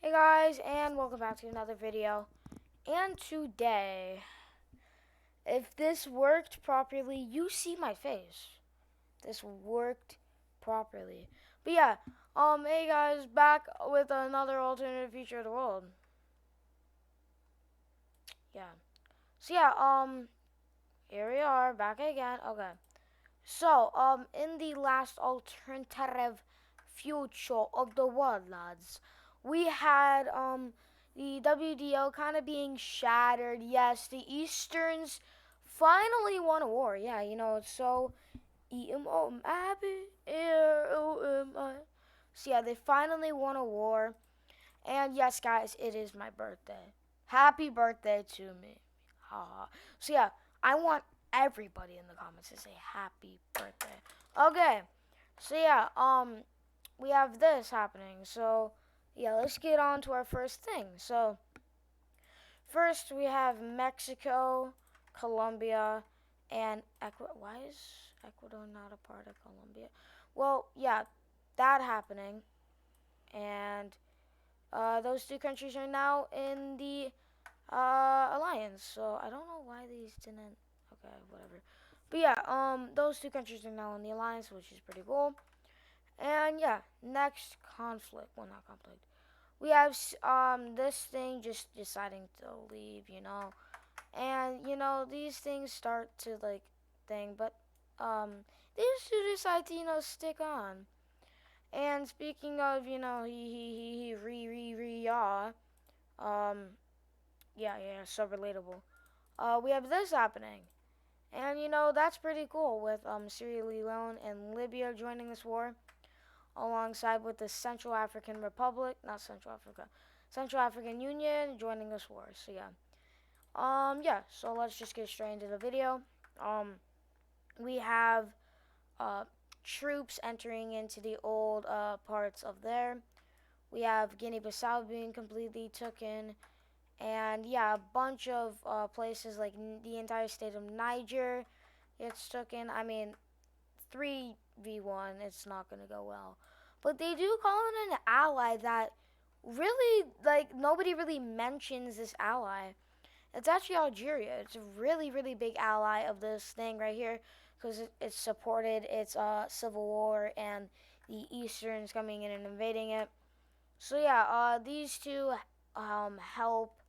Hey guys, and welcome back to another video. And today, if this worked properly, you see my face. This worked properly. But yeah, hey guys, back with another alternative future of the world. Yeah. So yeah, here we are, back again. Okay. So, in the last alternative future of the world, lads, we had, the WDO kind of being shattered. Yes, the Easterns finally won a war. Yeah, it's so EMO, I'm happy, EMI. So, yeah, they finally won a war. And yes, guys, it is my birthday. Happy birthday to me. Haha. So yeah, I want everybody in the comments to say happy birthday. Okay. So yeah, we have this happening. So yeah, let's get on to our first thing. So first we have Mexico, Colombia, and Ecuador. Why is Ecuador not a part of Colombia? Well, yeah, that happening. And those two countries are now in the alliance. So I don't know why these didn't. Okay, whatever. But yeah, those two countries are now in the alliance, which is pretty cool. And yeah, next conflict. Well, not conflict. We have this thing just deciding to leave. And these things start to like thing, but these two decide to stick on. And speaking of he yaw. Yeah, so relatable. We have this happening. And that's pretty cool with Sierra Leone and Libya joining this war alongside with the Central African Republic, not Central Africa, Central African Union joining this war. So yeah. Yeah, so let's just get straight into the video. Um we have uh troops entering into the old parts of there. We have Guinea-Bissau being completely taken. And yeah, a bunch of places like the entire state of Niger gets taken. I mean, 3v1, it's not going to go well. But they do call it an ally that really, like, nobody really mentions this ally. It's actually Algeria. It's a really, really big ally of this thing right here because it supported its civil war and the Easterns coming in and invading it. So yeah, these two help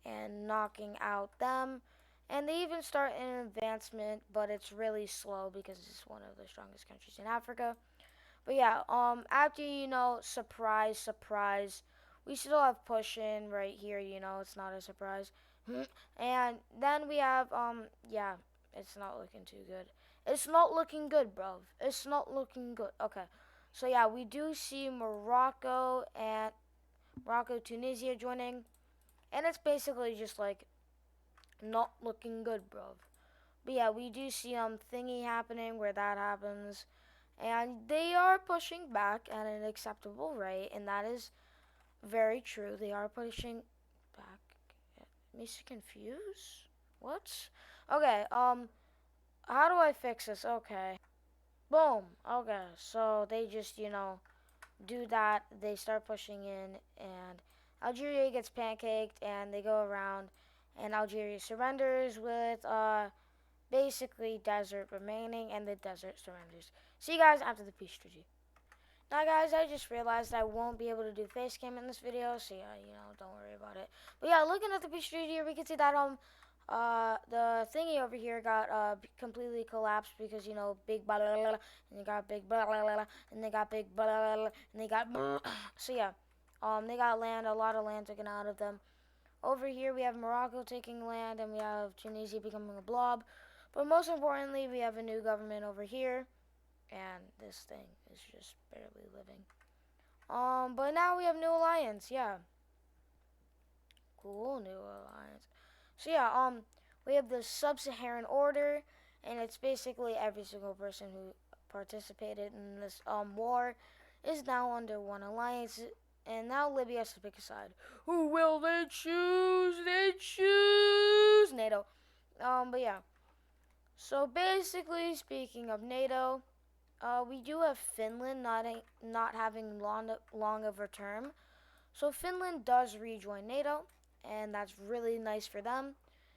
and knocking out them. And they even start an advancement, but it's really slow because it's one of the strongest countries in Africa. But yeah, after surprise, surprise, we still have push in right here. It's not a surprise. And then we have yeah, it's not looking too good. It's not looking good, bro. It's not looking good. Okay, so yeah, we do see Morocco, Tunisia joining, and it's basically just like not looking good, bro. But yeah, we do see thingy happening where that happens, and they are pushing back at an acceptable rate, and that is very true. They are pushing back. It makes you confused. What? Okay. How do I fix this? Okay. Boom. Okay. So they just do that. They start pushing in, and Algeria gets pancaked, and they go around, and Algeria surrenders with basically desert remaining, and the desert surrenders. See you guys after the peace treaty. Now, guys, I just realized I won't be able to do face cam in this video, so yeah, don't worry about it. But yeah, looking at the peace treaty here, we can see that the thingy over here got completely collapsed because big blah blah blah, and they got big blah blah blah, and they got big blah blah blah, and they got so yeah, they got a lot of land taken out of them. Over here we have Morocco taking land, and we have Tunisia becoming a blob. But most importantly, we have a new government over here, and this thing is just barely living. But now we have new alliance, yeah. Cool, new alliance. So yeah, we have the Sub-Saharan Order, and it's basically every single person who participated in this war is now under one alliance, and now Libya has to pick a side. Who will they choose? They choose NATO. But yeah. So basically, speaking of NATO, we do have Finland not having long of a term. So Finland does rejoin NATO, and that's really nice for them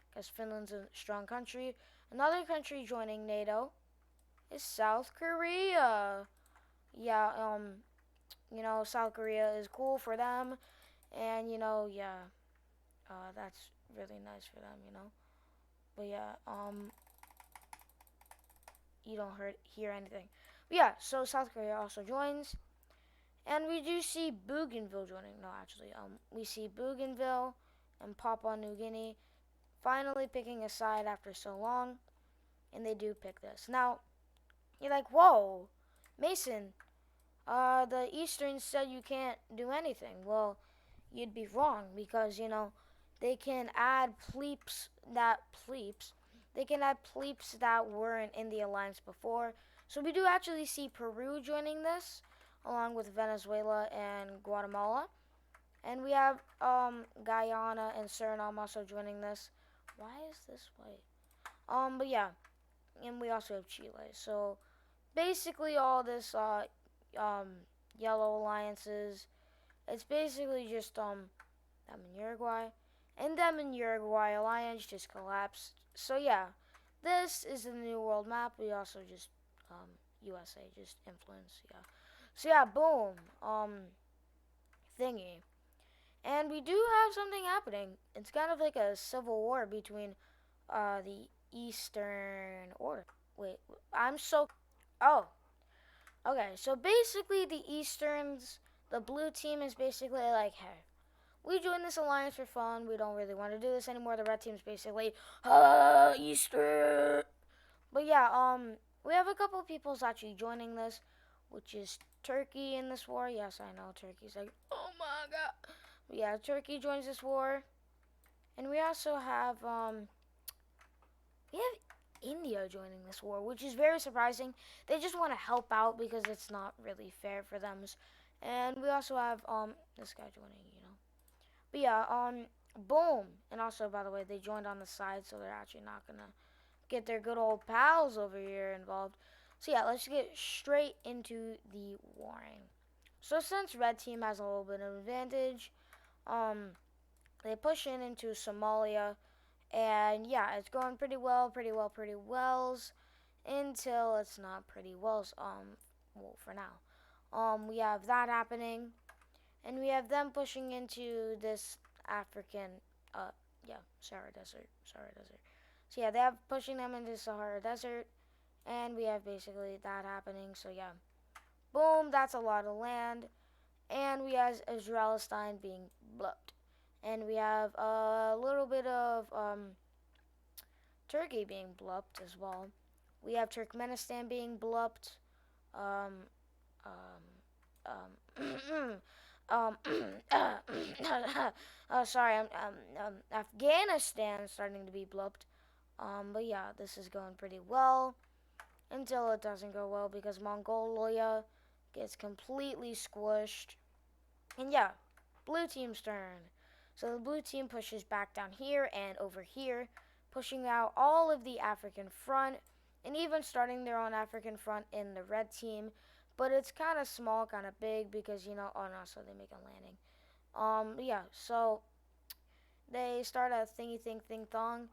because Finland's a strong country. Another country joining NATO is South Korea. Yeah, South Korea is cool for them, and that's really nice for them. But yeah, you don't hear anything. But yeah, so South Korea also joins, and we do see Bougainville joining. No, actually, we see Bougainville and Papua New Guinea finally picking a side after so long, and they do pick this. Now, you're like, whoa, Mason, the Easterns said you can't do anything. Well, you'd be wrong because, they can add they can add plebes that weren't in the alliance before. So we do actually see Peru joining this, along with Venezuela and Guatemala. And we have Guyana and Suriname also joining this. Why is this white? But yeah, and we also have Chile. So basically, all this um, yellow alliances, it's basically just them in Uruguay, and them in Uruguay alliance just collapsed. So yeah, this is the new world map. We also just USA just influence. Yeah. So yeah, boom. Thingy. And we do have something happening. It's kind of like a civil war between the Eastern Order. Wait, I'm so. Oh, okay. So basically, the blue team is basically like, hey, we joined this alliance for fun. We don't really want to do this anymore. The red team's basically, Easter. But yeah, we have a couple of people's actually joining this, which is Turkey in this war. Yes, I know Turkey's like, oh my god. But yeah, Turkey joins this war, and we also have we have India joining this war, which is very surprising. They just want to help out because it's not really fair for them. And we also have this guy joining. But yeah, boom. And also, by the way, they joined on the side, so they're actually not gonna get their good old pals over here involved. So yeah, let's get straight into the warring. So since red team has a little bit of advantage, um, they push in into Somalia, and yeah, it's going pretty well, pretty well, pretty wells, until it's not pretty wells. Well, for now, we have that happening, and we have them pushing into this African, Sahara Desert. So yeah, they have pushing them into Sahara Desert, and we have basically that happening. So yeah, boom, that's a lot of land, and we have Israelistine being blocked, and we have a little bit of Turkey being blupped as well. We have Turkmenistan being blupped. Um, um, sorry, Afghanistan starting to be blupped. But yeah, this is going pretty well until it doesn't go well because Mongolia gets completely squished. And yeah, blue team's turn. So the blue team pushes back down here and over here, pushing out all of the African front and even starting their own African front in the red team. But it's kind of small, kind of big because, oh no, so they make a landing. Yeah, so they start a thingy thing thong.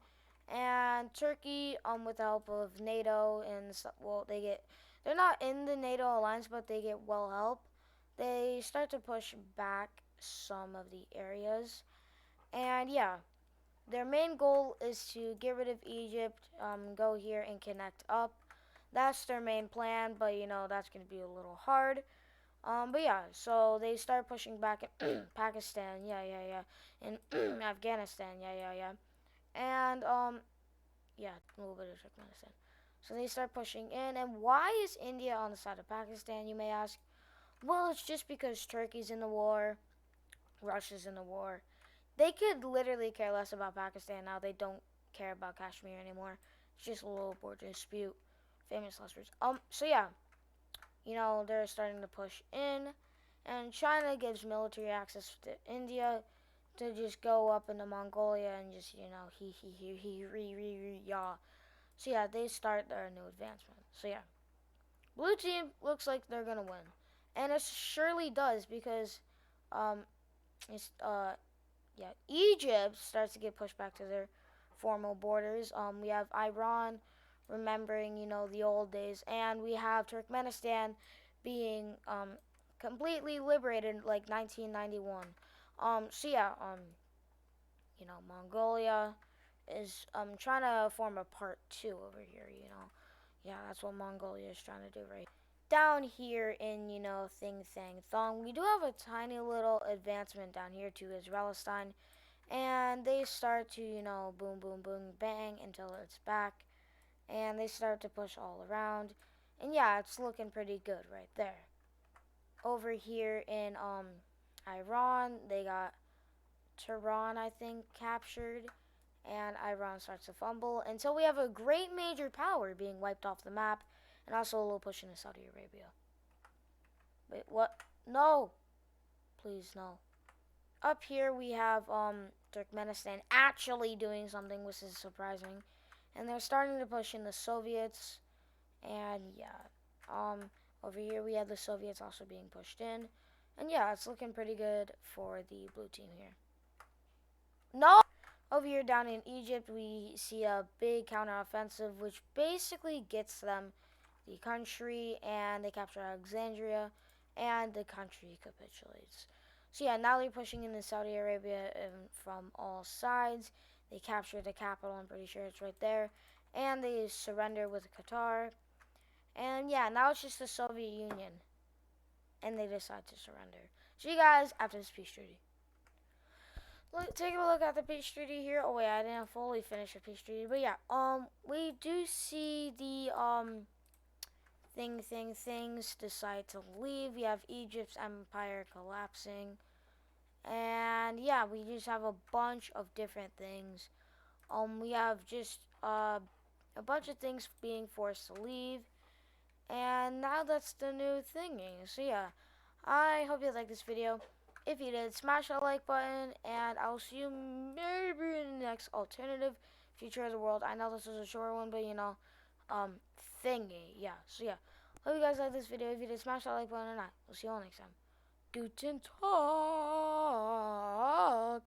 And Turkey, with the help of NATO and well, they're not in the NATO alliance, but they get well help. They start to push back some of the areas, and yeah, their main goal is to get rid of Egypt, go here and connect up. That's their main plan, but that's gonna be a little hard. But yeah, so they start pushing back in Pakistan, yeah, and Afghanistan, yeah, and yeah, a little bit of Turkmenistan. So they start pushing in, and why is India on the side of Pakistan, you may ask? Well, it's just because Turkey's in the war, Russia's in the war. They could literally care less about Pakistan now. They don't care about Kashmir anymore. It's just a little border dispute. Famous last words. So yeah, they're starting to push in, and China gives military access to India to just go up into Mongolia and just yeah. So yeah, they start their new advancement. So yeah, blue team looks like they're gonna win, and it surely does because um it's, yeah, Egypt starts to get pushed back to their formal borders. We have Iran remembering, the old days, and we have Turkmenistan being completely liberated like 1991. So yeah, Mongolia is trying to form a part two over here. Yeah, that's what Mongolia is trying to do right down here in, Thing Thang Thong. We do have a tiny little advancement down here to Israelistine, and they start to, boom, boom, boom, bang until it's back, and they start to push all around, and yeah, it's looking pretty good right there. Over here in Iran, they got Tehran, I think, captured, and Iran starts to fumble until we have a great major power being wiped off the map, and also a little push into Saudi Arabia. Wait, what? No, please no. Up here we have Turkmenistan actually doing something, which is surprising, and they're starting to push in the Soviets, and yeah, over here we have the Soviets also being pushed in, and yeah, it's looking pretty good for the blue team here. No! Over here down in Egypt, we see a big counteroffensive, which basically gets them the country, and they capture Alexandria, and the country capitulates. So yeah, now they're pushing into Saudi Arabia from all sides. They capture the capital, I'm pretty sure it's right there, and they surrender with Qatar. And yeah, now it's just the Soviet Union, and they decide to surrender. See you guys after this peace treaty. Take a look at the peace treaty here. Oh wait, I didn't fully finish the peace treaty, but yeah, we do see the things decide to leave. We have Egypt's empire collapsing, and yeah, we just have a bunch of different things. We have just a bunch of things being forced to leave, and now that's the new thingy. So yeah, I hope you liked this video. If you did, smash that like button, and I'll see you maybe in the next alternative future of the world. I know this was a short one, but thingy, yeah. So yeah, hope you guys like this video. If you did, smash that like button, and we'll see you all next time. Guten Tag.